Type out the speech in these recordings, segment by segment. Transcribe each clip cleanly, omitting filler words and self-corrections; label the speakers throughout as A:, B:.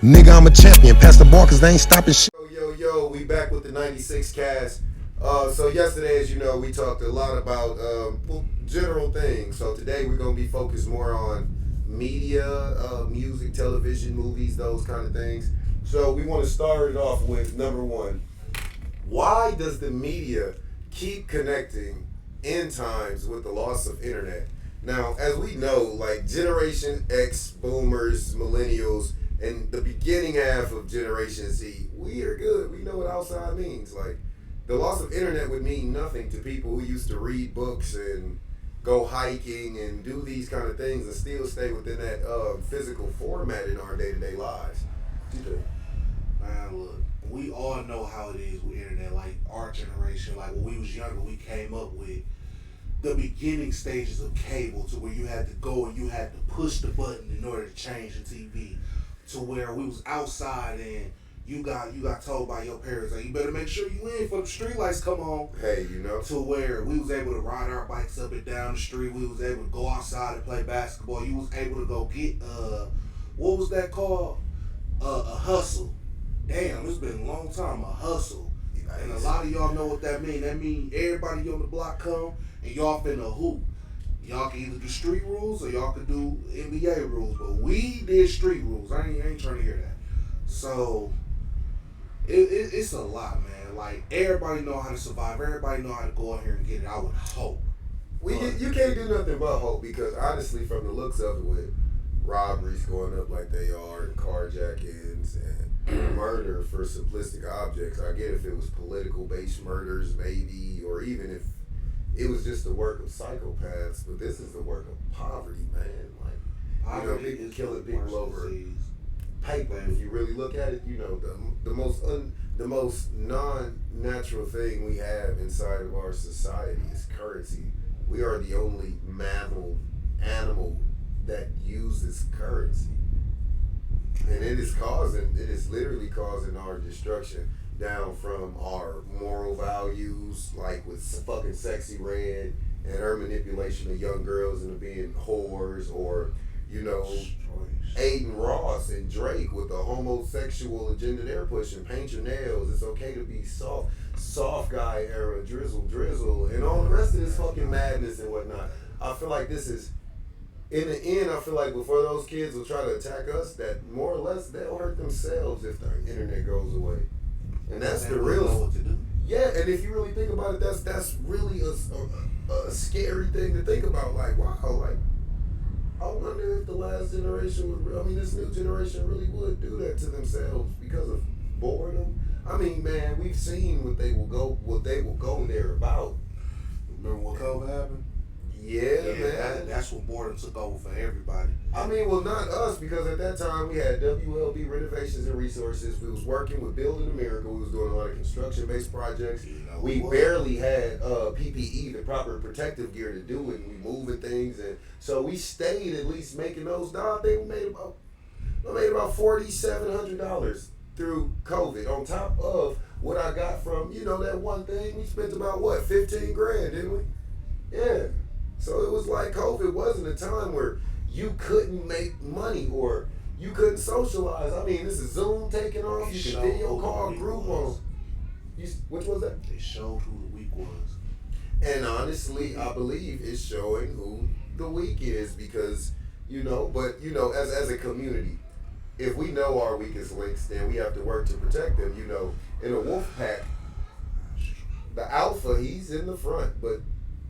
A: Nigga, I'm a champion. Pass the ball cause they ain't stopping shit.
B: Yo, we back with the 96 cast. So yesterday, as you know, we talked a lot about general things. So today we're going to be focused more on media, music, television, movies, those kind of things. So we want to start it off with number one. Why does the media keep connecting end times with the loss of internet? Now, as we know, like Generation X, Boomers, Millennials, and the beginning half of Generation Z, we are good. We know what outside means. Like, the loss of internet would mean nothing to people who used to read books and go hiking and do these kind of things and still stay within that physical format in our day to day lives. What do you think?
C: Man, look, we all know how it is with internet. Like our generation, like when we was younger, we came up with the beginning stages of cable to where you had to go and you had to push the button in order to change the TV. To where we was outside and you got told by your parents like you better make sure you in for the street lights come on.
B: Hey, you know.
C: To where we was able to ride our bikes up and down the street. We was able to go outside and play basketball. You was able to go get what was that called? A hustle. Damn, it's been a long time. A hustle. And a lot of y'all know what that mean. That mean everybody on the block come and y'all finna hoop. Y'all can either do street rules or y'all can do NBA rules. But we did street rules. I ain't trying to hear that. So it's a lot, man. Like everybody know how to survive. Everybody know how to go out here and get it. I would hope.
B: You can't do nothing but hope because honestly, from the looks of it, with robberies going up like they are, and carjackings and murder for simplistic objects, I get if it was political based murders, maybe, or even if it was just the work of psychopaths. But this is the work of poverty, man. Like
C: Poverty
B: people
C: is
B: killing
C: the
B: people
C: worst
B: over
C: disease.
B: paper. If you really look at it, the most non-natural thing we have inside of our society is currency. We are the only mammal animal that uses currency, and it is literally causing our destruction. Down from our moral values, like with fucking Sexy Red and her manipulation of young girls into being whores, or Aiden Ross and Drake with the homosexual agenda they're pushing. Paint your nails. It's okay to be soft guy era, drizzle, and all the rest of this fucking madness and whatnot. I feel like this is, in the end, I feel like before those kids will try to attack us, that more or less they'll hurt themselves if the internet goes away. And that's the real.
C: Know what to do.
B: Yeah, and if you really think about it, that's really a scary thing to think about. Like, wow, like I wonder if the last generation would. I mean, this new generation really would do that to themselves because of boredom. I mean, man, we've seen what they will go there about.
C: Remember when COVID happened?
B: Yeah, man.
C: That's when boredom took over for everybody.
B: I mean, well, not us, because at that time we had WLB Renovations and Resources. We was working with Building America. We was doing a lot of construction-based projects. We barely had PPE, the proper protective gear to do it. We moving things, and so we stayed at least making those. I think we made about $4,700 through COVID. On top of what I got from that one thing, we spent about $15,000, didn't we? Yeah. So it was like COVID wasn't a time where you couldn't make money or you couldn't socialize. I mean, this is Zoom taking off. You can video call group on. Which was that?
C: They showed who the weak was.
B: And honestly, I believe it's showing who the weak is because, as a community, if we know our weakest links, then we have to work to protect them. In a wolf pack, the alpha, he's in the front, but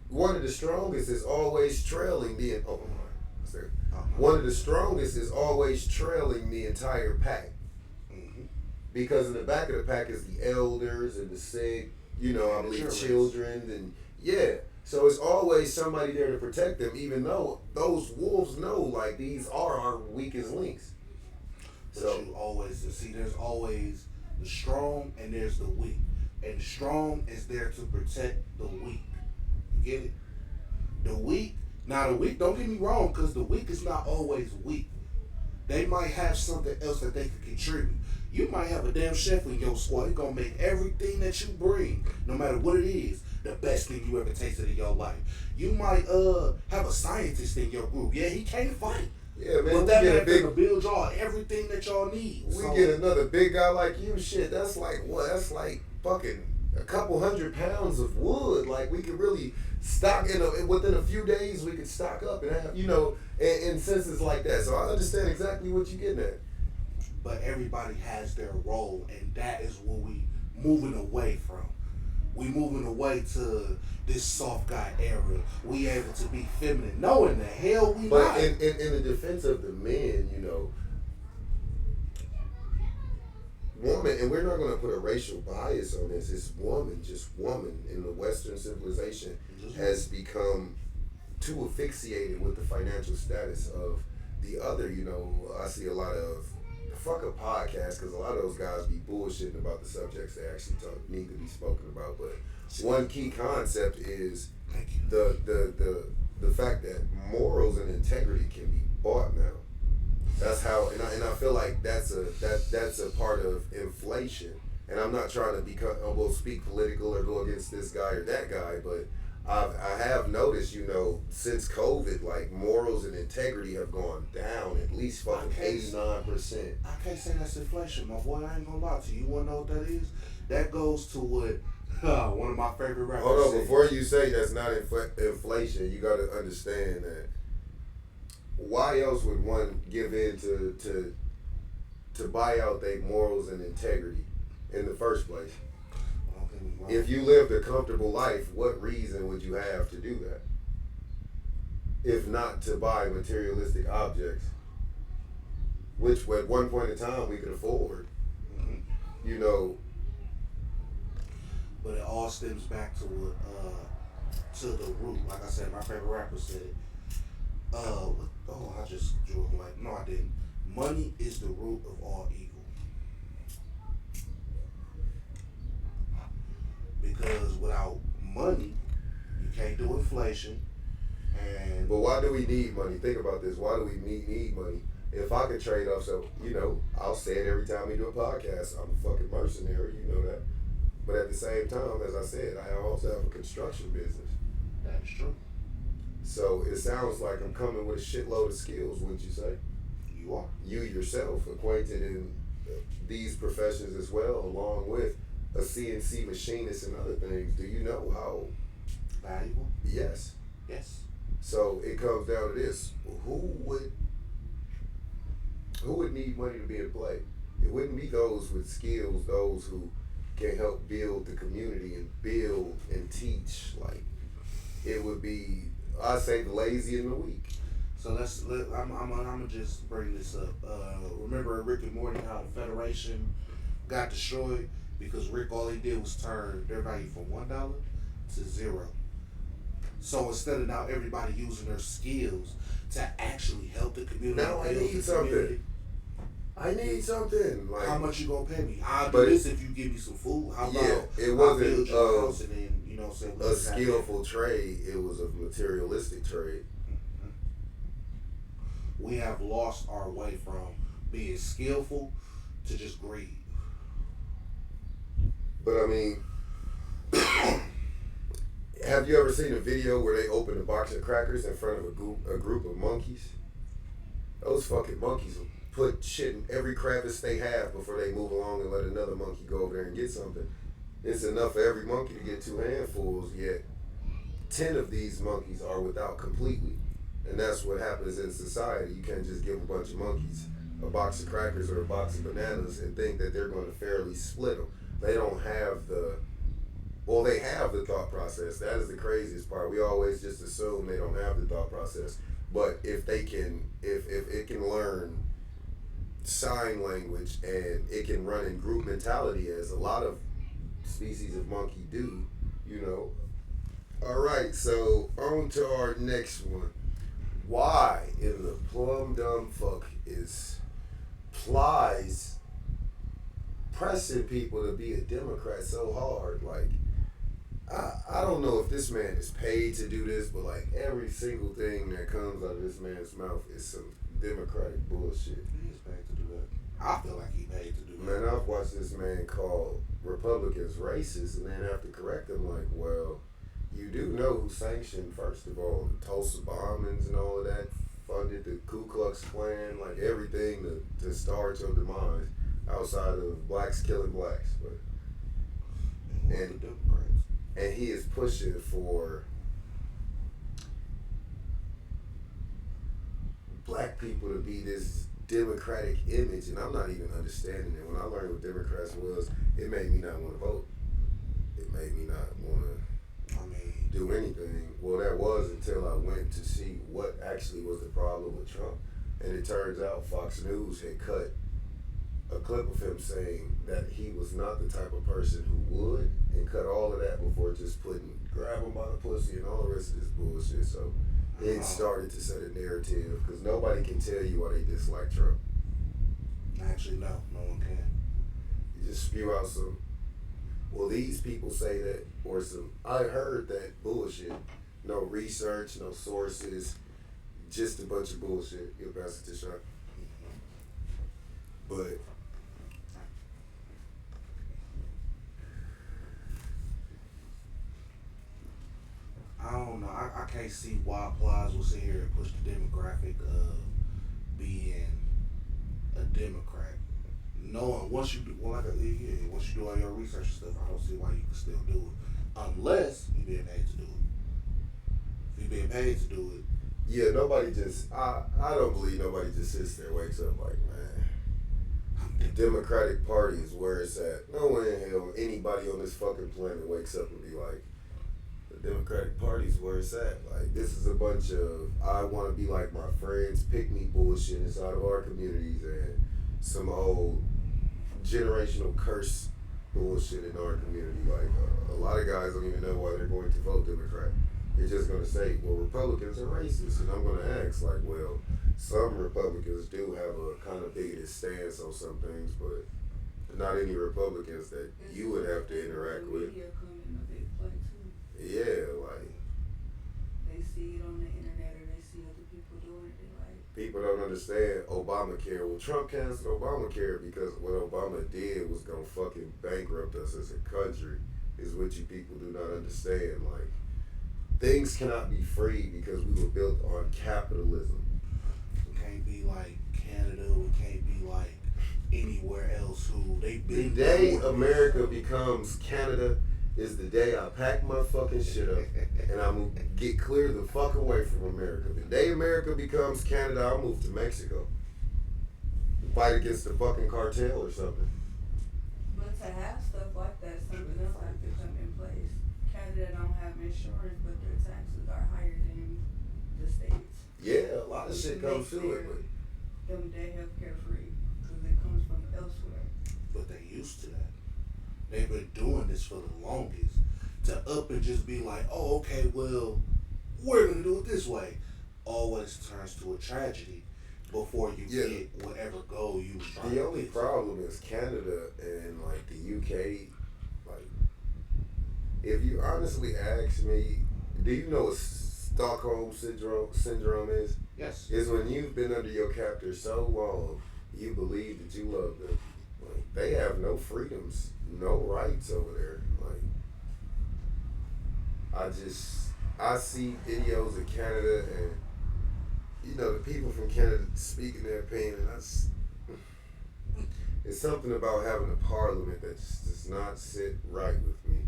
B: one of the strongest is always trailing one of the strongest is always trailing the entire pack. Mm-hmm. Because in the back of the pack is the elders and the sick, I believe children, and yeah. So it's always somebody there to protect them, even though those wolves know, like, these are our weakest links.
C: But you always see there's always the strong and there's the weak. And the strong is there to protect the weak. Get it? The weak, don't get me wrong, because the weak is not always weak. They might have something else that they could contribute. You might have a damn chef in your squad. He's going to make everything that you bring, no matter what it is, the best thing you ever tasted in your life. You might have a scientist in your group. Yeah, he can't fight.
B: Yeah, man.
C: But that man finna build y'all everything that y'all need.
B: We get another big guy like you, shit. That's like what? That's like fucking a couple 100 pounds of wood. Like we could really stock within a few days. We could stock up and have in senses like that. So I understand exactly what you're getting at.
C: But everybody has their role, and that is what we moving away from. We moving away to this soft guy era. We able to be feminine. No, in the hell we
B: but
C: not.
B: But in the defense of the men, woman, and we're not going to put a racial bias on this. It's woman, just woman in the Western civilization has become too asphyxiated with the financial status of the other. I see a lot of fuck a podcast because a lot of those guys be bullshitting about the subjects they actually need to be spoken about. But one key concept is the fact that morals and integrity can be bought now. That's how, and I feel like that's a part of inflation. And I'm not trying to speak political or go against this guy or that guy, but I have noticed, since COVID, like morals and integrity have gone down at least fucking 89%.
C: I can't say that's inflation, my boy. I ain't gonna lie to you. You wanna know what that is? That goes to what one of my favorite rappers.
B: Hold on, before you say that's not inflation, you got to understand that. Why else would one give in to buy out their morals and integrity in the first place? If you lived a comfortable life, what reason would you have to do that? If not to buy materialistic objects, which at one point in time we could afford.
C: But it all stems back to what, to the root. Like I said, my favorite rapper said it. I just drew a blank. No, I didn't. Money is the root of all evil. Because without money, you can't do inflation.
B: But why do we need money? Think about this. Why do we need money? If I could trade off, I'll say it every time we do a podcast. I'm a fucking mercenary, you know that. But at the same time, as I said, I also have a construction business.
C: That is true.
B: So it sounds like I'm coming with a shitload of skills, wouldn't you say?
C: You are.
B: You yourself, acquainted in these professions as well, along with a CNC machinist and other things. Do you know how
C: valuable?
B: Yes.
C: Yes.
B: So it comes down to this: who would need money to be in play? It wouldn't be those with skills, those who can help build the community and build and teach. Like, it would be, I say, the lazy and the weak.
C: So I'm gonna just bring this up. Remember Rick and Morty, how the Federation got destroyed because Rick, all he did was turn their value from $1 to 0. So instead of now everybody using their skills to actually help the community.
B: Now I need something. I need something. Like,
C: how much you gonna pay me? I'll do this if you give me some food. How about
B: it wasn't
C: I'll build your house and then
B: a skillful trade. It was a materialistic trade.
C: We have lost our way from being skillful to just greed.
B: But I mean, have you ever seen a video where they open a box of crackers in front of a group of monkeys? Those fucking monkeys will put shit in every crevice they have before they move along and let another monkey go over there and get something. It's enough for every monkey to get 2 handfuls, yet 10 of these monkeys are without completely. And that's what happens in society. You can't just give a bunch of monkeys a box of crackers or a box of bananas and think that they're going to fairly split them. They don't have they have the thought process. That is the craziest part. We always just assume they don't have the thought process. But if it can learn sign language and it can run in group mentality, as a lot of species of monkey do, All right, so on to our next one. Why in the plum dumb fuck is Plies pressing people to be a Democrat so hard? Like, I don't know if this man is paid to do this, but like every single thing that comes out of this man's mouth is some Democratic bullshit.
C: He is paid to do that. I feel like he paid to do that.
B: Man, I've watched this man call Republicans racist and then have to correct them like, well, you do know who sanctioned, first of all, the Tulsa bombings and all of that funded the Ku Klux Klan, like everything to start your demise outside of blacks killing blacks. But and he is pushing for black people to be this democratic image, and I'm not even understanding it. When I learned what Democrats was, it made me not want to vote. It made me not want to do anything. Well, that was until I went to see what actually was the problem with Trump. And it turns out Fox News had cut a clip of him saying that he was not the type of person who would, and cut all of that before just grab him by the pussy and all the rest of this bullshit. So it started to set a narrative, because nobody can tell you why they dislike Trump.
C: Actually, no one can.
B: You just spew out some, well, these people say that, or some, I heard that bullshit. No research, no sources, just a bunch of bullshit. You'll pass it to Sean. But
C: I don't know. I can't see why Plies will sit here and push the demographic of being a Democrat. Knowing once you do, once you do all your research and stuff, I don't see why you can still do it, unless you're being paid to do it. If you're being paid to do it,
B: yeah, nobody just. I don't believe nobody just sits there, wakes up like, man, the Democratic Party is where it's at. No way in hell anybody on this fucking planet wakes up and be like, the Democratic Party is where it's at. Like, this is a bunch of I want to be like my friends, pick me bullshit inside of our communities, and some old generational curse bullshit in our community. Like, a lot of guys don't even know why they're going to vote Democrat. They're just going to say, well, Republicans are racist. And I'm going to ask, like, well, some Republicans do have a kind of bigoted stance on some things, but not any Republicans that you would have to interact with.
D: Media come in a big play too.
B: Yeah, like,
D: they see it on the internet or they see other people doing it. They like,
B: people don't understand Obamacare. Well, Trump canceled Obamacare because what Obama did was going to fucking bankrupt us as a country, is what you people do not understand. Like, things cannot be free because we were built on capitalism.
C: we can't be like Canada. We can't be like anywhere else who they
B: The
C: been.
B: day America becomes Canada is the day I pack my fucking shit up and I'm gonna get clear the fuck away from America. The day America becomes Canada, I'll move to Mexico. Fight against the fucking cartel or something.
D: but to have stuff like that, something else has to come in place. Canada don't have insurance, but their taxes are higher than the states.
B: Yeah, a lot of shit comes to it, but
D: Their healthcare free because it comes from elsewhere.
C: But they used to that. They've been doing this for the longest. To up and just be like, oh, okay, well, we're gonna do it this way, always turns to a tragedy before you get whatever goal you was trying
B: the
C: to
B: only
C: get.
B: problem is Canada and like the UK. Like, if you honestly ask me, do you know what Stockholm syndrome is?
C: Yes.
B: Is when you've been under your captor so long, you believe that you love them. Like, they have no freedoms, no rights over there. Like, I see videos of Canada and, you know, the people from Canada speaking their opinion, and it's something about having a parliament that just does not sit right with me.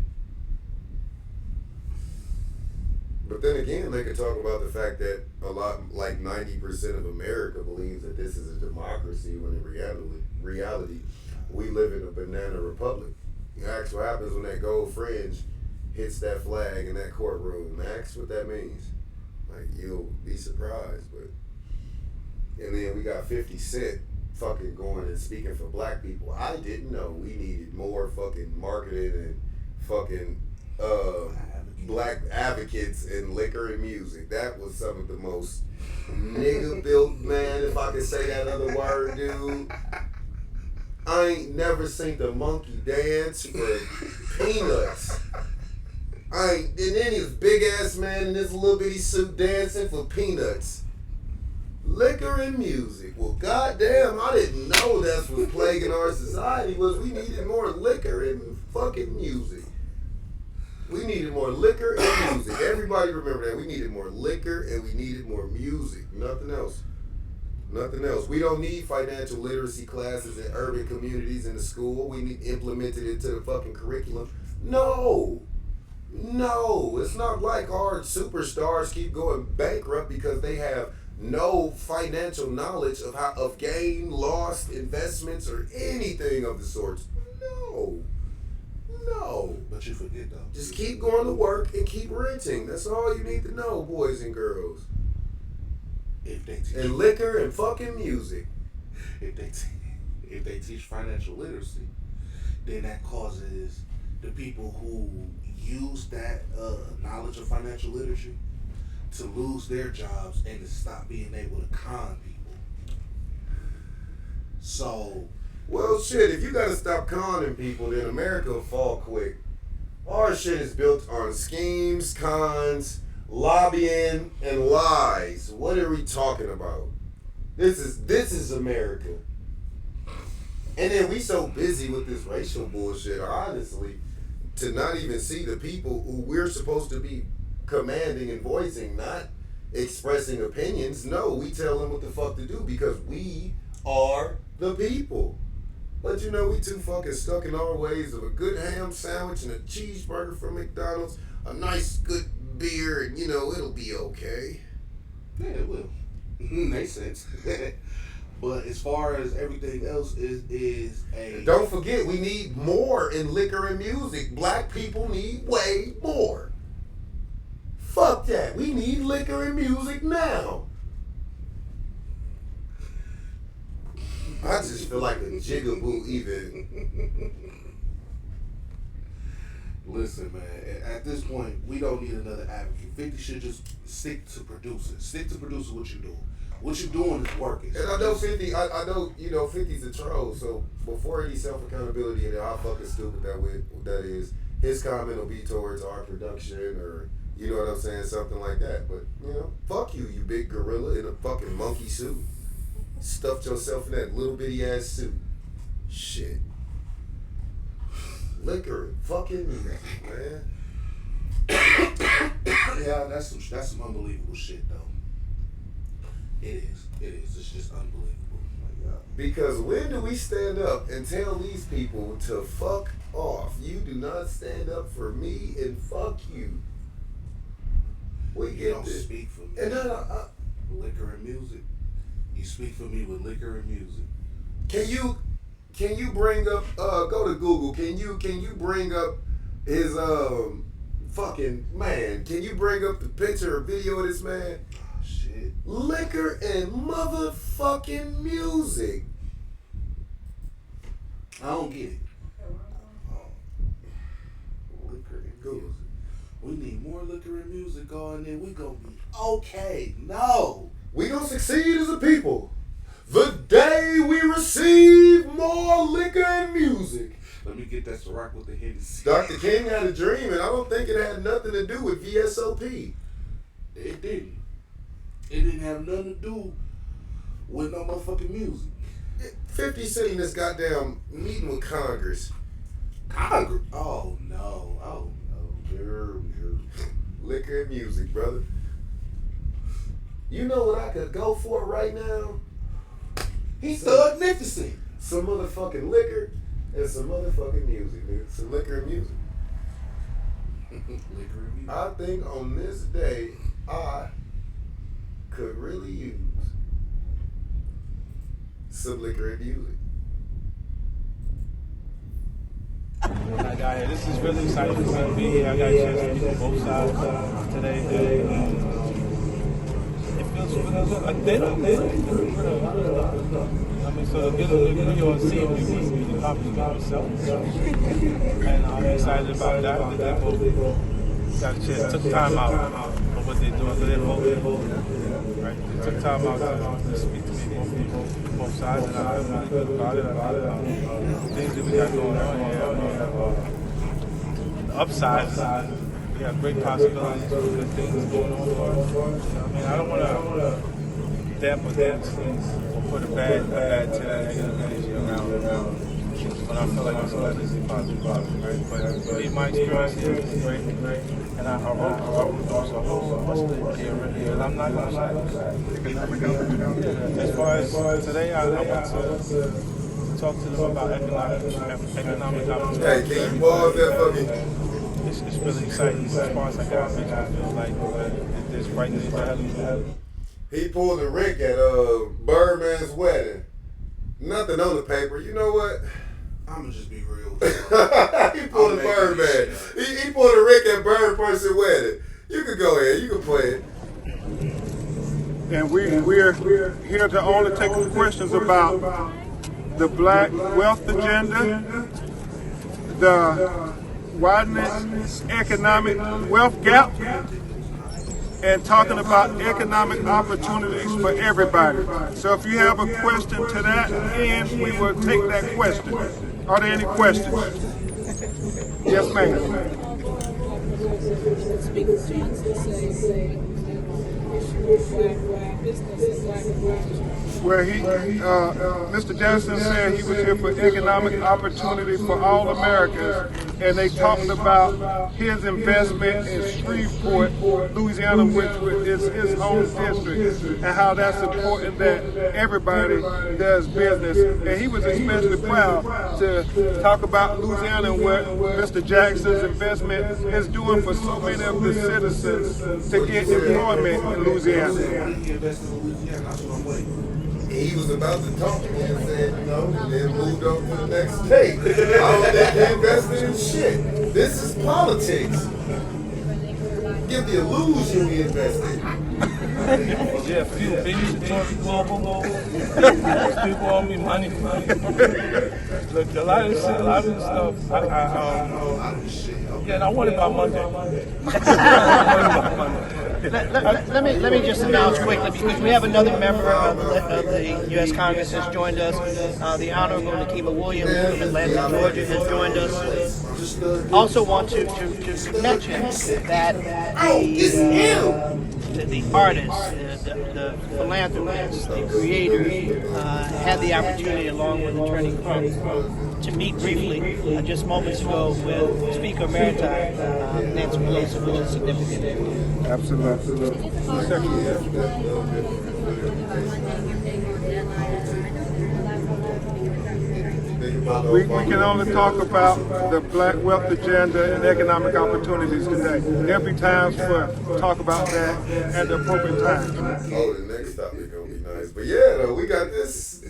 B: But then again, they could talk about the fact that a lot, like 90% of America believes that this is a democracy, when in reality, we live in a banana republic. You ask what happens when that gold fringe hits that flag in that courtroom. Ask what that means. Like, you'll be surprised. But and then we got 50 Cent fucking going and speaking for black people. I didn't know we needed more fucking marketing and fucking black advocates in liquor and music. That was some of the most nigga built, man, if I can say that other word, dude. I ain't never seen the monkey dance for peanuts. I ain't, and then this big ass man in this little bitty suit dancing for peanuts. Liquor and music. Well, goddamn, I didn't know that's what's plaguing our society, was we needed more liquor and fucking music. We needed more liquor and music. Everybody remember that. We needed more liquor and we needed more music. Nothing else. Nothing else. We don't need financial literacy classes in urban communities in the school. We need implemented into the fucking curriculum. No. No. It's not like our superstars keep going bankrupt because they have no financial knowledge of gain, lost, investments, or anything of the sorts. No. No.
C: But you forget though.
B: Just keep going to work and keep renting. That's all you need to know, boys and girls.
C: If they teach,
B: And liquor and fucking music.
C: if they teach financial literacy, then that causes the people who use that knowledge of financial literacy to lose their jobs and to stop being able to con people. So,
B: Well, shit, if you gotta stop conning people, then America will fall quick. Our shit is built on schemes, cons, lobbying, and lies. What are we talking about? This is America. And then we so busy with this racial bullshit, honestly, to not even see the people who we're supposed to be commanding and voicing, not expressing opinions. No, we tell them what the fuck to do because we are the people. But you know, we too fucking stuck in our ways of a good ham sandwich and a cheeseburger from McDonald's, a nice good beer, and you know, it'll be okay.
C: yeah, it will. Makes sense. But as far as everything else is a...
B: And don't forget, we need more in liquor and music. Black people need way more. Fuck that. We need liquor and music now. I just feel like a jigaboo even.
C: Listen, man, at this point, we don't need another advocate. 50 should just stick to producing. Stick to producing what you're doing. What you're doing is working.
B: And I know 50, I know, you know, 50's a troll, so before any self-accountability and how fucking stupid that is, his comment will be towards our production or, you know what I'm saying, something like that. But, you know, fuck you, you big gorilla in a fucking monkey suit. Stuffed yourself in that little bitty ass suit. Shit. Liquor and fucking music, man.
C: Yeah, that's some unbelievable shit, though. It is. It's just unbelievable. My God.
B: Because when do we stand up and tell these people to fuck off? You do not stand up for me and fuck you. We
C: You
B: get
C: don't
B: this.
C: speak for me.
B: And then
C: Liquor and music. You speak for me with liquor and music.
B: can you bring up go to Google, can you bring up his fucking man? Can you bring up the picture or video of this man?
C: Oh, shit.
B: Liquor and motherfucking music.
C: I don't get it. Liquor and
B: Google.
C: music. We need more liquor and music on there. We gonna be okay. No.
B: We gonna succeed as a people the day we receive more liquor and music.
C: Let me get that Ciroc with the Hennessy.
B: Dr. King had a dream, and I don't think it had nothing to do with VSOP.
C: It didn't. It didn't have nothing to do with no motherfucking music.
B: 50 Cent in this goddamn meeting with Congress.
C: Congress. Oh no. Oh no. Girl.
B: Liquor and music, brother. You know what I could go for right now?
C: He's thugnificent.
B: Some motherfucking liquor and some motherfucking music, dude. Some liquor and music.
C: Liquor and music.
B: I think on this day, I could really use some liquor and music.
E: When I got here, this is really exciting for me to be here. I got a chance to meet both sides today. It feels like they don't. I mean, so to get a video and see if you can accomplish yourself. And I'm excited about that. I'm thankful got a chance, took time out for what they're doing for their vote. Right? They took time out to speak to me, both sides, and I feel really good about it. Things that we got going on here, we have the upside. We have great possibilities for good things going on for us. You know what I mean, I don't want to dampen things or put a bad negative energy around but I feel like it's completely positive, right? But me, my experience here is great, and I wrote also a whole bunch of here already, and I'm not gonna lie. As far as today, I want to talk to them about economic opportunity.
B: Hey, can you pause that for me?
E: It's really exciting. As far as I got, it feels like it's right ahead of me.
B: He pulled a Rick at Birdman's wedding. Nothing on the paper. You know what?
C: I'ma just be real.
B: He pulled a Birdman. He pulled a Rick at Bird Person wedding. You can go ahead. You can play it.
F: And we're here to only take questions about the Black Wealth Agenda, the widening economic wealth gap, and talking about economic opportunities for everybody. So if you have a question to that end, we will take that question. Are there any questions? Yes, ma'am. Where Mr. Jackson said he was here for economic opportunity for all Americans, and they talked about his investment in Shreveport, Louisiana, which is his home district, and how that's important that everybody does business. And he was especially proud to talk about Louisiana and what Mr. Jackson's investment is doing for so many of the citizens to get employment in Louisiana.
B: He was about to talk to me and said, you know, and then moved on to the next state. I don't think he invested in shit. This is politics. Give the illusion we invested.
E: Yeah, a few things to global. People owe me money. Look, a lot of this shit, a lot of this stuff, yeah, and I want it by Monday.
G: Let me just announce quickly, because we have another member of the U.S. Congress has joined us. The Honorable Nikema Williams from Atlanta, Georgia, has joined us. Also want to mention that the artists, the philanthropists, the creators had the opportunity, along with Attorney Crump, to meet briefly just moments ago with Speaker Maritime Nancy Pelosi, which is significant.
F: Absolutely. We can only talk about the Black Wealth Agenda and economic opportunities today. Every time's for talk about that at the appropriate time.
B: Oh, the next topic gonna be nice. But yeah, though, we got this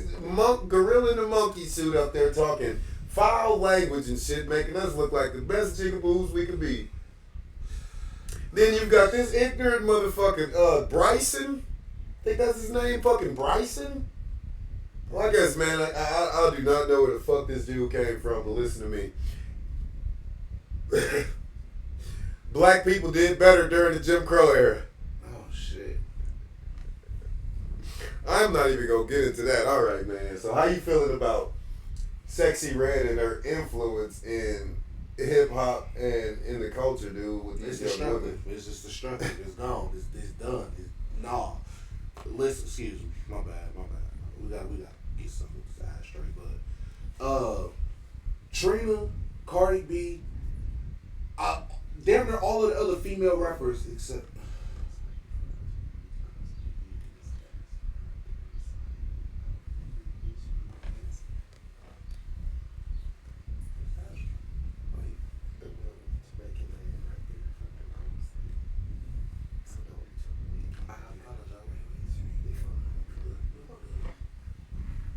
B: gorilla in a monkey suit up there talking foul language and shit, making us look like the best jigaboos we could be. Then you've got this ignorant motherfucking Bryson. I think that's his name, fucking Bryson. Well, I guess, man, I do not know where the fuck this dude came from, but listen to me. Black people did better during the Jim Crow era.
C: Oh, shit.
B: I'm not even gonna get into that. All right, man. So how you feeling about Sexy Red and her influence in hip hop and in the culture, dude? With these
C: It's
B: young women.
C: destructive. It's just destructive. It's gone. It's done. Nah. Listen, excuse me. My bad. We got to get something side straight. But Trina, Cardi B, damn near all of the other female rappers except.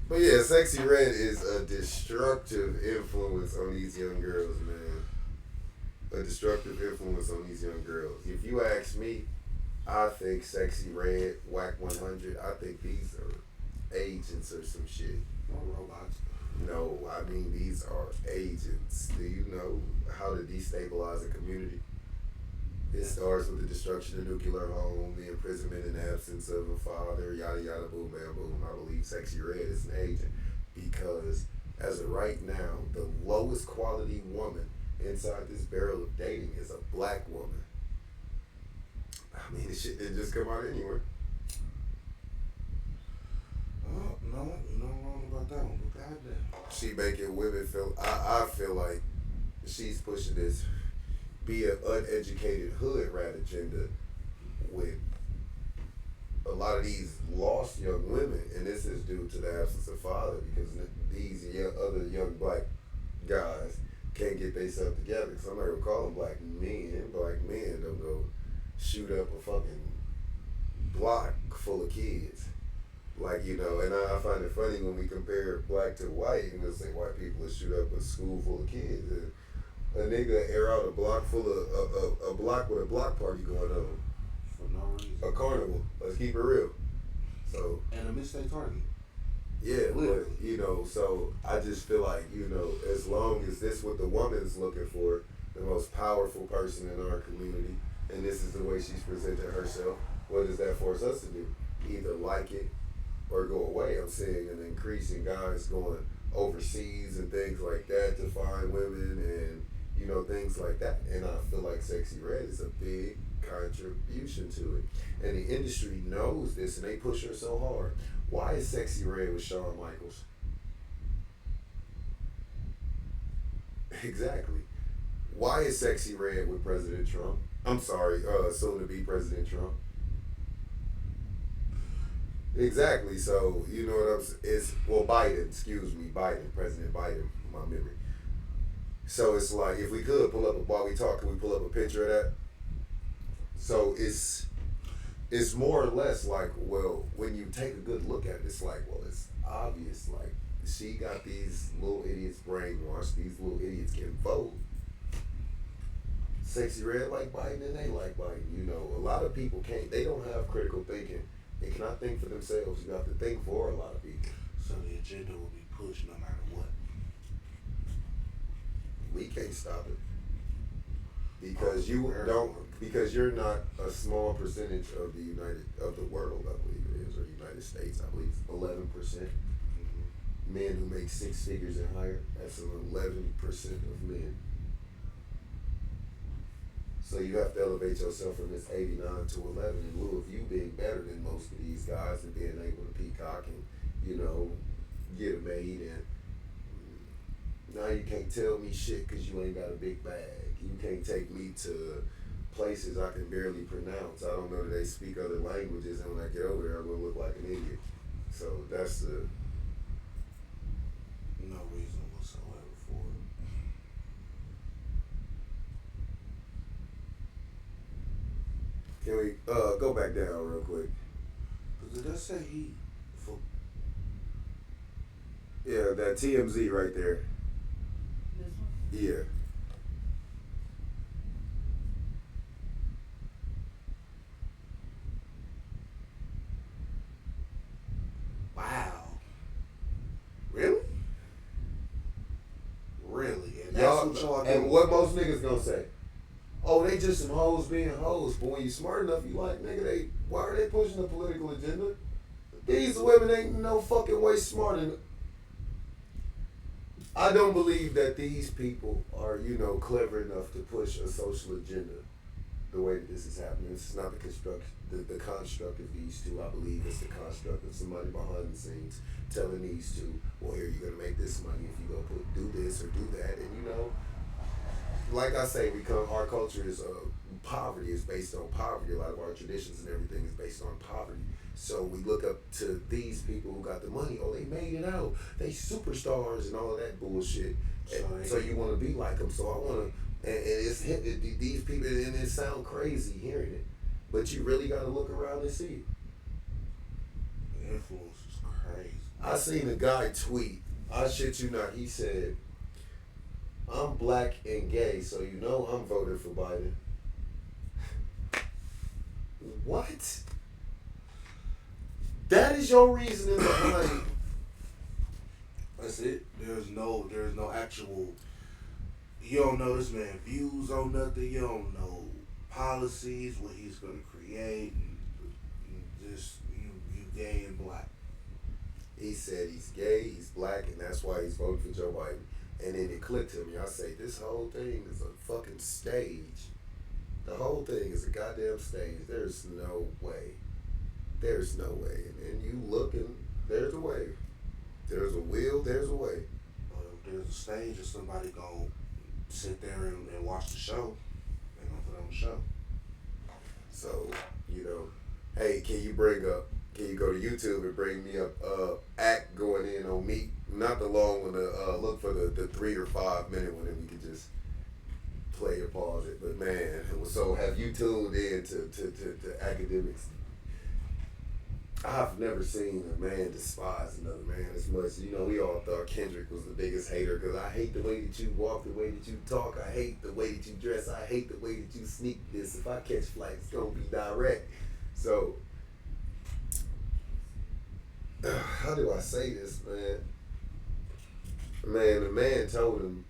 B: But yeah, Sexy Red is a destructive influence on these young girls, man. A destructive influence on these young girls. If you ask me, I think Sexy Red, Whack 100, I think these are agents or some shit.
C: No robots.
B: No, I mean these are agents. Do you know how to destabilize a community? It starts with the destruction of nuclear home, the imprisonment in the absence of a father, yada yada boom bam boom. I believe Sexy Red is an agent because as of right now, the lowest quality woman inside this barrel of dating is a black woman. I mean, this shit didn't just come out anywhere.
C: Oh, no, you're not wrong about that one. But goddamn.
B: she making women feel. I feel like she's pushing this be an uneducated hood rat agenda with a lot of these lost young women, and this is due to the absence of father because these other young black guys can't get themselves together. Because I'm not gonna call them black men. Black men don't go shoot up a fucking block full of kids. Like, you know, and I find it funny when we compare black to white, and they'll say white people will shoot up a school full of kids. And a nigga air out a block full of a block with a block party going on.
C: For no reason.
B: A carnival. Let's keep it real. So.
C: And a mistake target.
B: Yeah, but, you know, so I just feel like, you know, as long as this what the woman's looking for, the most powerful person in our community, and this is the way she's presented herself, what does that force us to do? Either like it or go away. I'm seeing an increase in guys going overseas and things like that to find women and, you know, things like that. And I feel like Sexy Red is a big contribution to it. And the industry knows this and they push her so hard. Why is Sexy Red with Shawn Michaels? Exactly. Why is Sexy Red with President Trump? I'm sorry, soon to be President Trump. Exactly. So, you know what I'm saying? It's, well, Biden, President Biden, my memory. So it's like, if we could pull up, while we talk, can we pull up a picture of that? So it's more or less like, well, when you take a good look at it, it's like, well, it's obvious. Like, she got these little idiots brainwashed. These little idiots can vote. Sexy Red like Biden and they like Biden. You know, a lot of people can't, they don't have critical thinking. They cannot think for themselves. You have to think for a lot of people.
C: So the agenda will be pushed no matter what.
B: We can't stop it. Because because you're not a small percentage of the world, I believe it is, or United States, I believe it's 11%. Men who make six figures and higher, that's 11% of men. So you have to elevate yourself from this 89 to 11 in lieu of you being better than most of these guys and being able to peacock and, you know, get a maid. And now you can't tell me shit because you ain't got a big bag. You can't take me to places I can barely pronounce. I don't know that they speak other languages, and when I get over there, I'm going to look like an idiot. So that's the...
C: No reason whatsoever for it.
B: Can we go back down real quick?
C: Did that say he?
B: Yeah, that TMZ right there.
D: This one?
B: Yeah.
C: Wow. Really? Really? And that's
B: Y'all,
C: what y'all do.
B: and what most niggas gonna say? Oh, they just some hoes being hoes. But when you smart enough, you like, nigga, why are they pushing a political agenda? These women ain't no fucking way smart enough. I don't believe that these people are, you know, clever enough to push a social agenda the way that this is happening. This is not the construct of these two. I believe it's the construct of somebody behind the scenes telling these two, well, here, you're going to make this money if you go do this or do that. And, you know, like I say, our culture is poverty is based on poverty. A lot of our traditions and everything is based on poverty. So we look up to these people who got the money. Oh, they made it out. They superstars and all of that bullshit. So you want to be like them. So I want to, and it's these people, and it sound crazy hearing it, but you really got to look around and see it.
C: The influence is crazy.
B: I seen a guy tweet. I shit you not. He said, "I'm black and gay, so you know I'm voting for Biden." What? That is your reasoning behind.
C: That's it. There's no actual. You don't know this man views on nothing. You don't know policies, what he's gonna create. And just you gay and black.
B: He said he's gay, he's black, and that's why he's voting for Joe Biden. And then it clicked to me. I say, this whole thing is a fucking stage. The whole thing is a goddamn stage. There's no way. There's no way. And you look and there's a way. There's a will, there's a way.
C: stage, or somebody gonna sit there and watch the show. They gonna put on the show.
B: So, you know, hey, can you go to YouTube and bring me up act going in on Meek? Not the long one, look for the 3 or 5 minute one, and we can just play or pause it. But man, so have you tuned in to Academics? I've never seen a man despise another man as much. You know, we all thought Kendrick was the biggest hater because I hate the way that you walk, the way that you talk. I hate the way that you dress. I hate the way that you sneak this. If I catch flight, it's going to be direct. So, how do I say this, man? Man, the man told him,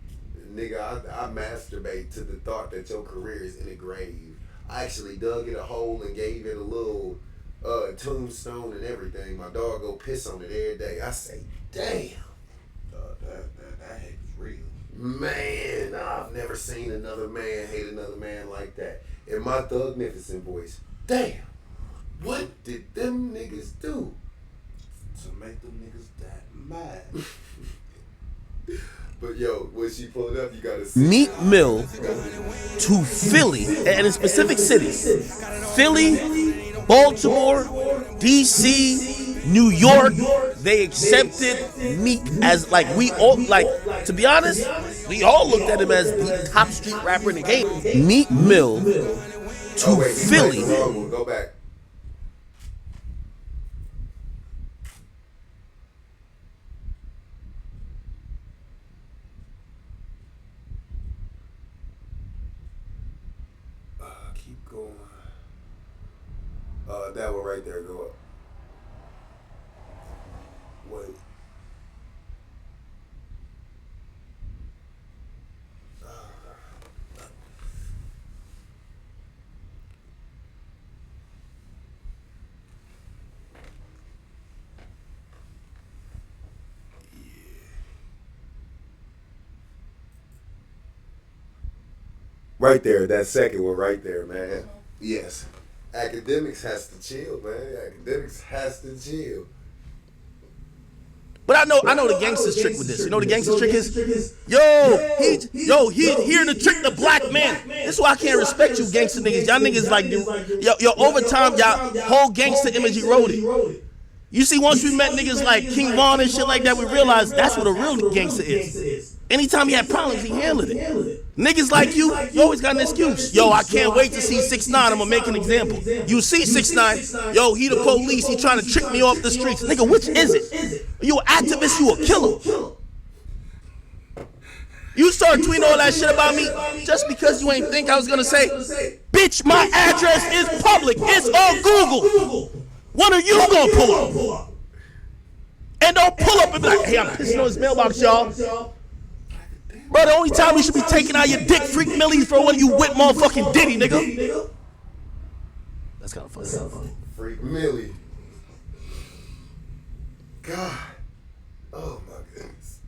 B: nigga, I masturbate to the thought that your career is in a grave. I actually dug it a hole and gave it a little tombstone and everything. My dog go piss on it every day. I say, damn.
C: That hate is real.
B: Man, I've never seen another man hate another man like that. In my thugnificent voice, damn, what did them niggas do
C: To make them niggas that mad.
B: But yo, when she pulled up, you gotta see.
H: Meek Mill to Philly, and in specific cities, Philly, Baltimore, DC, New York. They accepted Meek as, like, we all, like, to be honest, we all looked at him as the top street rapper in the game. Meek Mill to Philly.
B: Go back. Keep going. That one right there, go up. Wait. Right there, that second one right there, man. Yes. Academics has to chill, man. Academics has to chill.
H: But I know the gangster's trick with this. You know what the gangster's trick is? He here to trick the black man. This is why I can't respect you gangster niggas. Y'all niggas like, yo, over time, y'all whole gangster image eroded. You see, once we met niggas like King Von and shit like that, we realized that's what a real gangster is. Anytime he had problems, he handled it. Niggas like you always got an excuse. Yo, I can't wait to see 6ix9ine. I'm gonna make an example. You see 6ix9ine, yo, he the police. He trying to trick me off the streets. Nigga, which is it? You an activist? You a killer? You start tweeting all that shit about me just because you ain't think I was gonna say, bitch, my address is public. It's on Google. When are you gonna pull up? And don't pull up and be like, hey, I'm pissing on his mailbox, y'all. Bro, the only time we should be taking out your dick freak millies for when you whip motherfucking Diddy, nigga. That's kind of funny.
B: Freak Millie. God. Oh my goodness.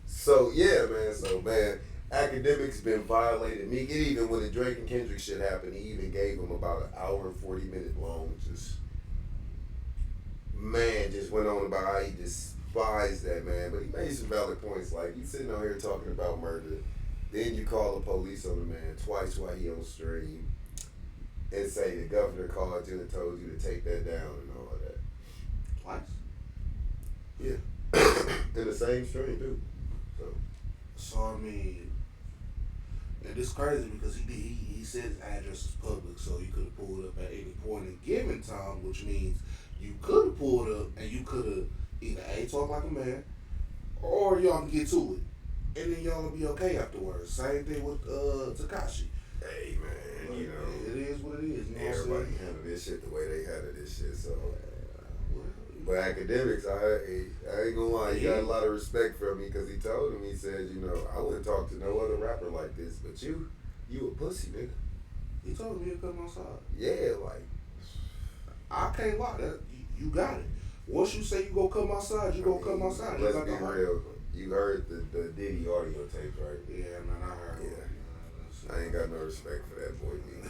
B: So yeah, man. Academics been violated. Meek, it even when the Drake and Kendrick shit happened, he even gave him about an hour and 40 minute long. Just went on about how he despised that man. But he made some valid points. Like, you sitting out here talking about murder, then you call the police on the man twice while he on stream, and say the governor called you and told you to take that down and all of that.
C: Twice?
B: Yeah. In the same stream too.
C: So I mean, and it's crazy because he said his address is public, so he could have pulled up at any point in given time, which means you could have pulled up and you could have either A, talk like a man, or y'all can get to it, and then y'all will be okay afterwards. Same thing with Tekashi.
B: Hey man, you know,
C: it is what it is. You know
B: everybody handle this shit the way they handle this shit. So, but Academics, I ain't gonna lie, he got a lot of respect from me because he told him, he said, you know, I wouldn't talk to no other rapper like this, but you a pussy, nigga.
C: He told me to come outside.
B: Yeah, like,
C: I can't lie. That you got it. Once you say you gonna come outside, you gonna come outside.
B: Let's be real. You heard the Diddy audio tapes, right?
C: Yeah, man, I heard.
B: Yeah. I ain't got no respect for that boy, man.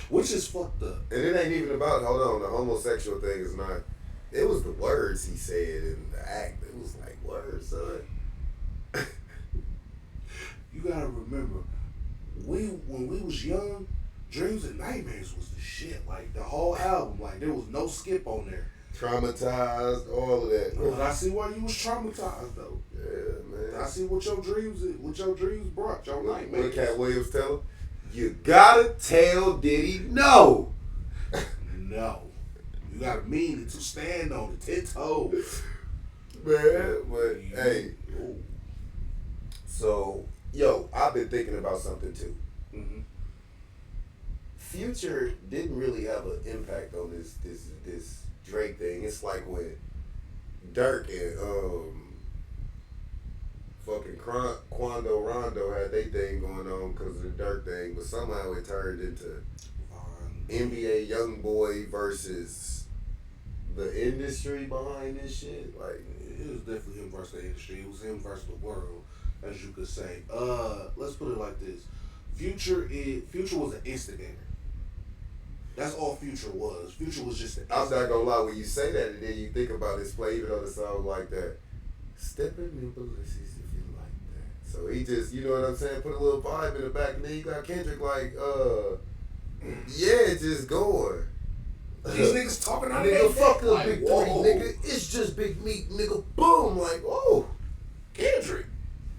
C: Which is fucked up.
B: And it ain't even about, hold on, the homosexual thing is not, it was the words he said in the act. It was like, words, son.
C: was young, Dreams and Nightmares was the shit. Like the whole album, like there was no skip on there.
B: Traumatized, all of that.
C: But I see why you was traumatized though.
B: Yeah, man.
C: I see what your dreams brought, your
B: What
C: nightmares.
B: Cat Williams tell him? You gotta tell Diddy no.
C: No. You gotta mean it to stand on it, 10 toes.
B: Man, but hey. So, yo, I've been thinking about something too.
C: Mm-hmm.
B: Future didn't really have an impact on this Drake thing. It's like when Dirk and fucking Quando Rondo had their thing going on because of the Dirk thing, but somehow it turned into NBA YoungBoy versus the industry behind this shit. Like,
C: it was definitely him versus the industry. It was him versus the world, as you could say. Let's put it like this: Future was an instigator. That's all Future was. Future was just an
B: I'm not gonna lie, when you say that and then you think about his flavor on the song like that, stepping in Balenci's if you like that. So he just, you know what I'm saying, put a little vibe in the back, and then you got Kendrick like, yeah, just going.
C: These niggas talking out
B: Nigga, fuck up
C: like,
B: Big
C: whoa.
B: Three, nigga. It's just Big Meat, nigga. Boom, like, whoa.
C: Kendrick.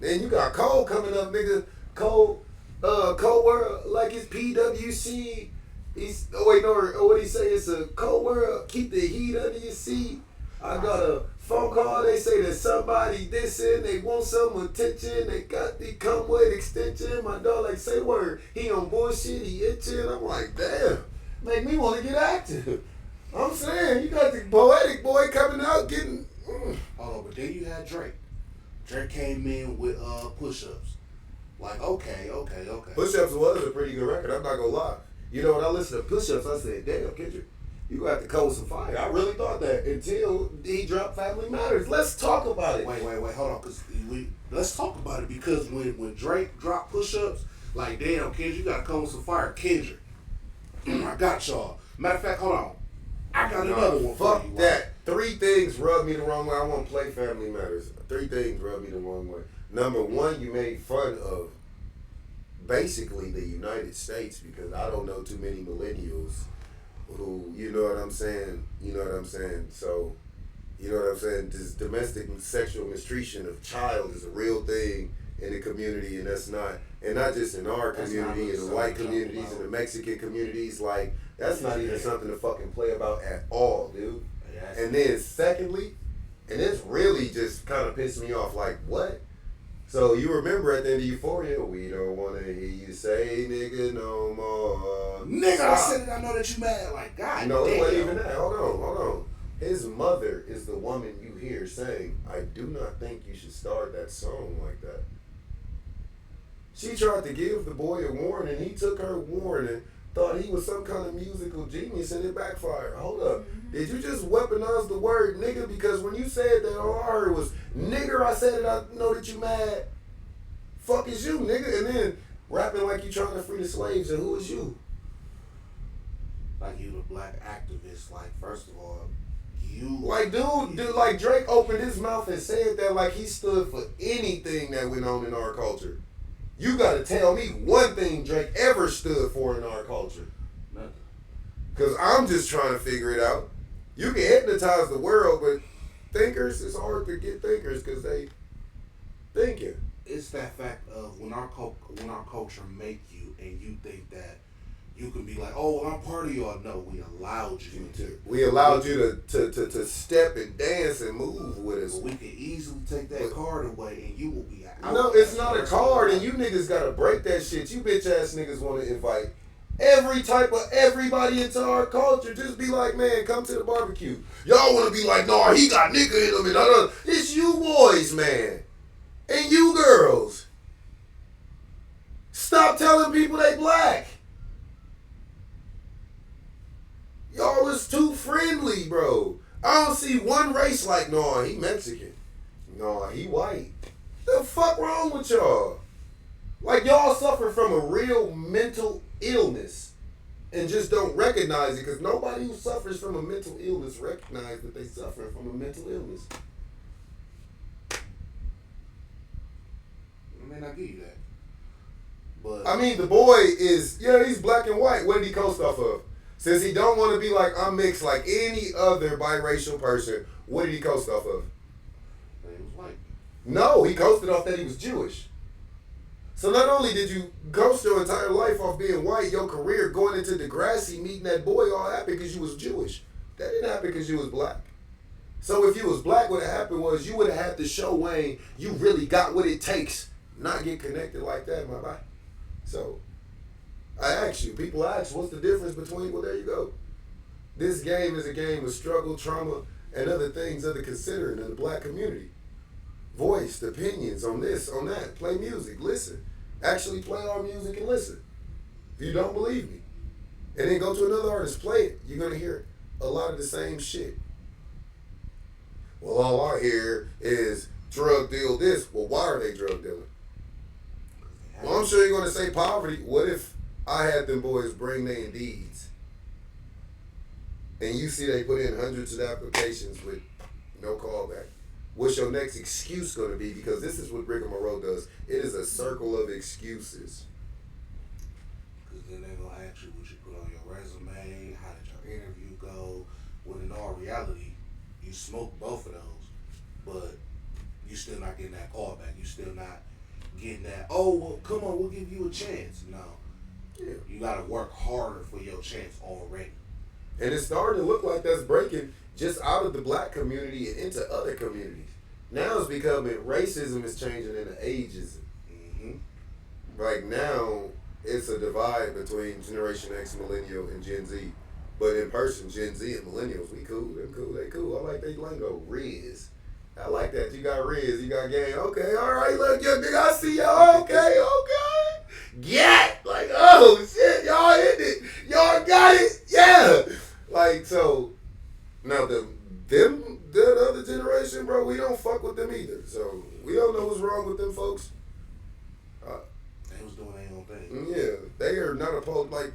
B: Then you got Cole coming up, nigga. Cole World, like it's PWC. He's, what he say? It's a Cole World. Keep the heat under your seat. I got a phone call. They say that somebody dissing. They want some attention. They come with extension. My dog like say the word. He on bullshit. He itching. I'm like, damn. Make me want to get active. I'm saying you got the poetic boy coming out getting.
C: Oh, but then you had Drake. Drake came in with push-ups. Like, okay.
B: Push-Ups was a pretty good record. I'm not gonna lie. You know, when I listened to Push-Ups, I said, damn, Kendrick, you got to cold some fire. I really thought that until he dropped Family Matters. Let's talk about it.
C: Wait, hold on, cause let's talk about it because when Drake dropped Push-Ups, like, damn, Kendrick, you gotta come with some fire, Kendrick. I got y'all. Matter of fact, hold on. I got another one for
B: Fuck
C: you.
B: that. 3 things rub me the wrong way. I won't play Family Matters. 3 things rub me the wrong way. Number 1, you made fun of basically the United States because I don't know too many millennials who, you know what I'm saying? So, you know what I'm saying? This domestic sexual mistreatment of child is a real thing in the community, and that's not just in our community, in the white communities, in the Mexican communities, like, that's not even something to fucking play about at all, dude. And then secondly, and this really just kind of pissed me off, like, what? So you remember at the end of Euphoria, we don't want to hear you say nigga no more.
C: Nigga, I said it, I know that you mad. Like, God
B: no,
C: damn.
B: it wasn't even that. Hold on. His mother is the woman you hear saying, I do not think you should start that song like that. She tried to give the boy a warning. He took her warning, thought he was some kind of musical genius, and it backfired. Hold up. Did you just weaponize the word nigga? Because when you said that, all I heard was nigger. I said it, I know that you mad. Fuck is you, nigga? And then rapping like you trying to free the slaves, and who is you?
C: Like, you the black activist. Like, first of all, you...
B: Like, dude, like Drake opened his mouth and said that like he stood for anything that went on in our culture. You gotta tell me one thing Drake ever stood for in our culture.
C: Nothing.
B: Because I'm just trying to figure it out. You can hypnotize the world, but thinkers, it's hard to get thinkers because they thinking.
C: It's that fact of when our culture make you and you think that you can be like, oh, well, I'm part of y'all. No, we allowed you to.
B: We allowed you to step and dance and move with us.
C: But we can easily take that card away and you will be out.
B: No, it's not a card, and you niggas gotta break that shit. You bitch ass niggas want to invite every type of everybody into our culture. Just be like, man, come to the barbecue. Y'all want to be like, nah, he got nigga in him, and it's you boys, man, and you girls. Stop telling people they black. Y'all is too friendly, bro. I don't see one race like, nah, he Mexican. Nah, he white. The fuck wrong with y'all? Like, y'all suffer from a real mental illness and just don't recognize it, because nobody who suffers from a mental illness recognize that they suffer from a mental illness.
C: I mean, I give you that. But
B: I mean, the boy is, he's black and white. What did he coast off of? Since he don't want to be like, I'm mixed like any other biracial person, what did he coast off of?
C: That he was white.
B: No, he coasted off that he was Jewish. So not only did you coast your entire life off being white, your career going into Degrassi, meeting that boy, all happened because you was Jewish. That didn't happen because you was black. So if you was black, what happened was you would have had to show Wayne you really got what it takes, not get connected like that, my boy. So I ask you, people ask, what's the difference between, well, there you go. This game is a game of struggle, trauma, and other things other considering in the black community. Voiced opinions on this, on that. Play music, listen. Actually play our music and listen. If you don't believe me. And then go to another artist, play it. You're going to hear a lot of the same shit. Well, all I hear is drug deal this. Well, why are they drug dealing? Well, I'm sure you're going to say poverty. What if I had them boys bring their Indeeds and you see they put in hundreds of applications with no callback? What's your next excuse going to be? Because this is what Rigmarole does. It is a circle of excuses.
C: Because then they're going to ask you what you put on your resume, how did your interview go, when in all reality, you smoked both of those, but you still not getting that callback. You still not getting that, oh, well, come on, we'll give you a chance. No.
B: Yeah.
C: You got to work harder for your chance already.
B: And it's starting to look like that's breaking just out of the black community and into other communities. Now it's becoming, racism is changing into ageism.
C: Mm-hmm.
B: Like now, it's a divide between Generation X, Millennial, and Gen Z. But in person, Gen Z and Millennials, we cool, them cool, they cool. I like they lingo, Riz. I like that. You got Riz, you got Gang. Okay, all right, look, young nigga, I see y'all. Okay. Get! Like, oh, shit, y'all hit it. Y'all got it. Yeah. Like, so, now that other generation, bro, we don't fuck with them either. So, we don't know what's wrong with them folks.
C: They was doing their own thing.
B: Yeah, they are not opposed. Like,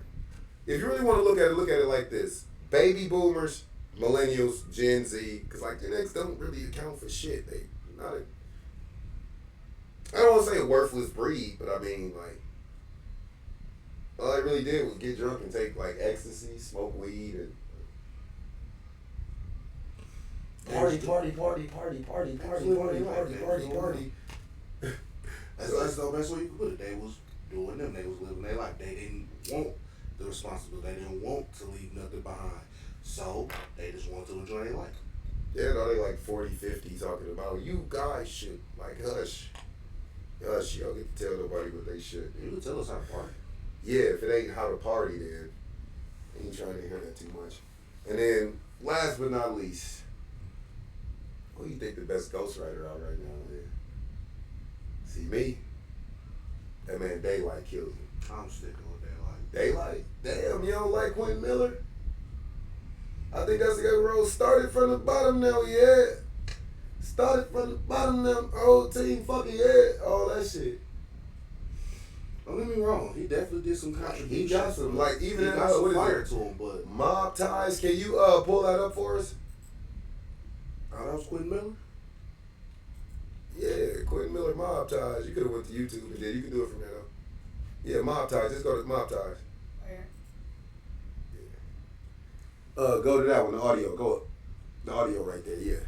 B: if you really want to look at it like this. Baby boomers, millennials, Gen Z, because, like, Gen X don't really account for shit. They not I don't want to say a worthless breed, but I mean, like, all they really did was get drunk and take, like, ecstasy, smoke weed, and party.
C: That's the best way you can put it. They was doing them. They was living their life. They didn't want the responsibility. They didn't want to leave nothing behind. So they just wanted to enjoy their life.
B: Yeah, no, they like 40, 50 talking about, you guys should, like, hush. Hush, y'all get to tell nobody what they should do.
C: You can tell us how to party.
B: Yeah, if it ain't how to party, then ain't trying to hear that too much. And then, last but not least, who you think the best ghostwriter out right now is? See me? That man Daylight kills me.
C: I'm sticking with Daylight.
B: Daylight? Damn, you don't like Quentin Miller? I think that's the guy who wrote Started from the Bottom Now, yeah. Started from the bottom now, whole team fucking yeah, all that shit.
C: Don't get me wrong, he definitely did some contributions.
B: He got some, like, even
C: he
B: in
C: got some
B: what is
C: fire
B: it?
C: to him, but
B: Mob Ties, can you pull that up for us?
C: oh, that was Quentin Miller?
B: Yeah, Quentin Miller Mob Ties. You could have went to YouTube and did. You can do it from there though. Yeah, Mob Ties. Just go to Mob Ties.
D: Where?
B: Go to that one, the audio. Go up. The audio right there, yeah.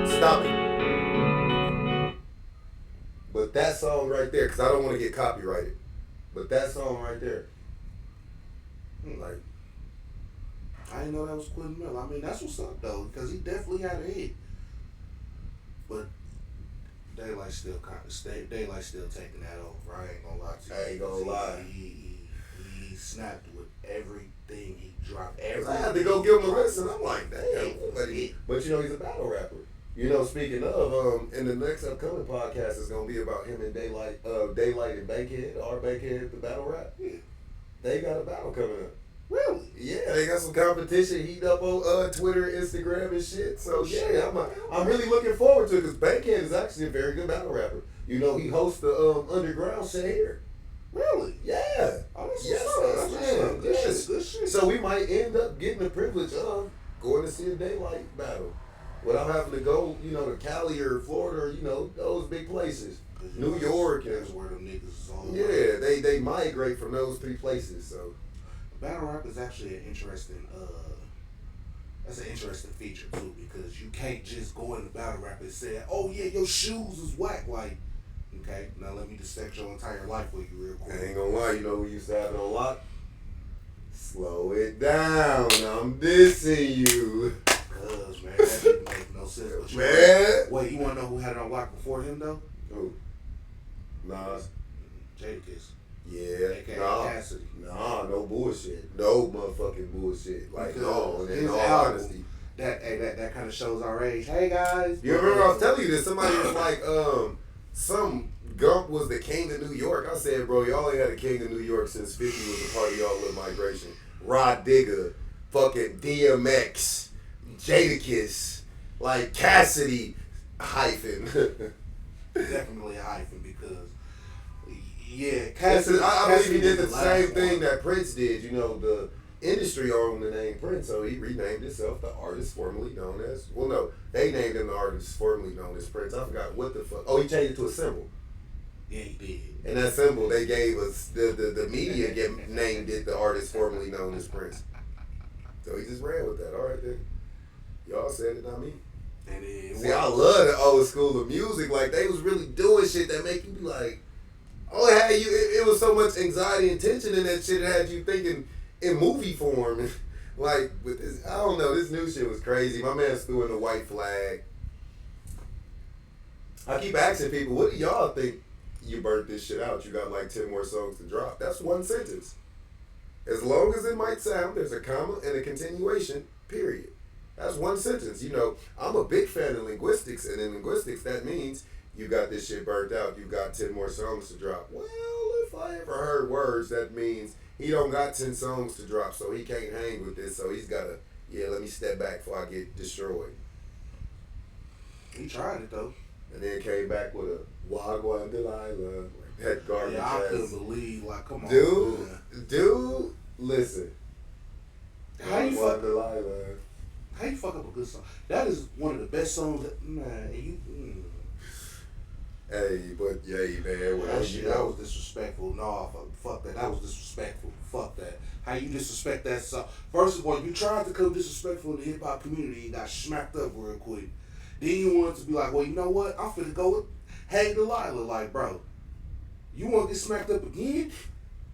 B: Stop it. But that song right there, because I don't want to get copyrighted. But that song right there. Like,
C: I didn't know that was Quentin Miller. I mean, that's what's up though, because he definitely had a hit. But Daylight still taking that over. I ain't gonna lie to you.
B: I ain't gonna lie.
C: He snapped with everything he dropped.
B: I had to go give him a listen. I'm like, damn. But you know, he's a battle rapper. You know, speaking of, in the next upcoming podcast is gonna be about him and Daylight and Bankhead, or Bankhead, the battle rap.
C: Yeah.
B: They got a battle coming up.
C: Really?
B: Yeah, they got some competition heat up on Twitter, Instagram, and shit. So yeah, I'm really looking forward to it because Bankhead is actually a very good battle rapper. You know, he hosts the underground shit here.
C: Really?
B: Yeah.
C: Oh, that's
B: Yes,
C: what's up.
B: man. Yes.
C: Good shit.
B: So we might end up getting the privilege of going to see a Daylight battle. without having to go, to Cali or Florida or, those big places. New York.
C: That's where them niggas is all
B: Yeah,
C: about.
B: they migrate from those 3 places, so.
C: Battle rap is actually an interesting, that's an interesting feature too, because you can't just go into battle rap and say, oh yeah, your shoes is whack. Like, okay, now let me dissect your entire life for you real quick.
B: I ain't gonna lie, you know who used to have it on lock? Slow it down, I'm dissing you.
C: Cuz, man, that didn't make no sense. But
B: Man.
C: Wait, you wanna know who had it on lock before him though?
B: Who? Nas?
C: Jadakiss.
B: Yeah.
C: AKA
B: Nah.
C: Cassidy.
B: Nah, no bullshit. No motherfucking bullshit. Like, no, in
C: his
B: all
C: album,
B: honesty.
C: that kind of shows our age. Hey guys.
B: You remember I was telling you this? Somebody was like, some Gump was the king of New York. I said, bro, y'all ain't had a king of New York since 50 was a part of y'all little migration. Rod Digger, fucking DMX, Jadakiss, like Cassidy hyphen.
C: Definitely a hyphen because, yeah,
B: Cassidy, I believe he did the
C: was
B: same
C: last
B: thing
C: one.
B: that Prince did. The industry owned the name Prince, so he renamed himself the artist formerly known as, they named him the artist formerly known as Prince. I forgot what the fuck. Oh, he changed it to a symbol.
C: Yeah, he did.
B: And that symbol they gave us, the media named it the artist formerly known as Prince. So he just ran with that. All right, then. Y'all said it, not me.
C: And then,
B: See, I love the old school of music. Like, they was really doing shit that make you be like, it had you, it was so much anxiety and tension in that shit. It had you thinking in movie form. Like, with this, I don't know, this new shit was crazy. My man's threw in the white flag. I keep asking people, what do y'all think you burnt this shit out? You got like 10 more songs to drop. That's one sentence. As long as it might sound, there's a comma and a continuation, period. That's one sentence. I'm a big fan of linguistics, and in linguistics, that means you got this shit burnt out. You got 10 more songs to drop. Well, if I ever heard words, that means he don't got 10 songs to drop, so he can't hang with this. So he's got to, let me step back before I get destroyed.
C: he tried it though.
B: And then came back with a Wagwan Delilah, like that garbage
C: Yeah, I
B: ass.
C: couldn't believe. Like, come on, man.
B: Dude, listen.
C: How you fuck?
B: Delilah.
C: How you fuck up a good song? That is one of the best songs.
B: Hey, but man,
C: That shit, that was disrespectful. No, fuck that. That was disrespectful. Fuck that. How you disrespect that song? First of all, you tried to come disrespectful in the hip hop community and got smacked up real quick. Then you wanted to be like, well, you know what? I'm finna go with Hey Delilah. Like, bro, you want to get smacked up again?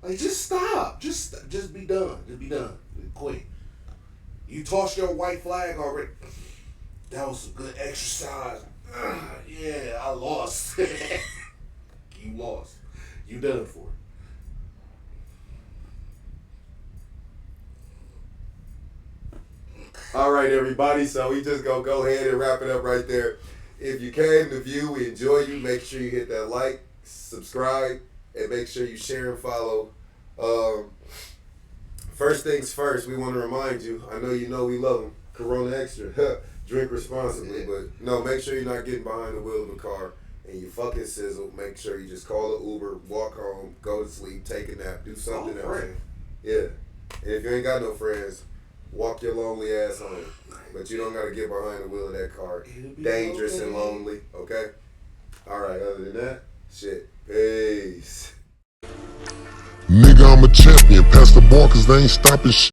C: Like, just stop. Just be done. Just be done. Quit. You tossed your white flag already. That was some good exercise. Yeah, I lost. You lost. You done for it.
B: All right, everybody. So we just gonna go ahead and wrap it up right there. If you came to view, we enjoy you. Make sure you hit that like, subscribe, and make sure you share and follow. First things first, we want to remind you. I know you know we love them. Corona Extra. Drink responsibly, but no, make sure you're not getting behind the wheel of a car and you fucking sizzle. Make sure you just call an Uber, walk home, go to sleep, take a nap, do something else. Yeah. And if you ain't got no friends, walk your lonely ass home. But you don't got to get behind the wheel of that car. Dangerous and lonely, okay? All right, other than that, shit. Peace.
A: Nigga, I'm a champion. Pass the ball, cause they ain't stopping shit.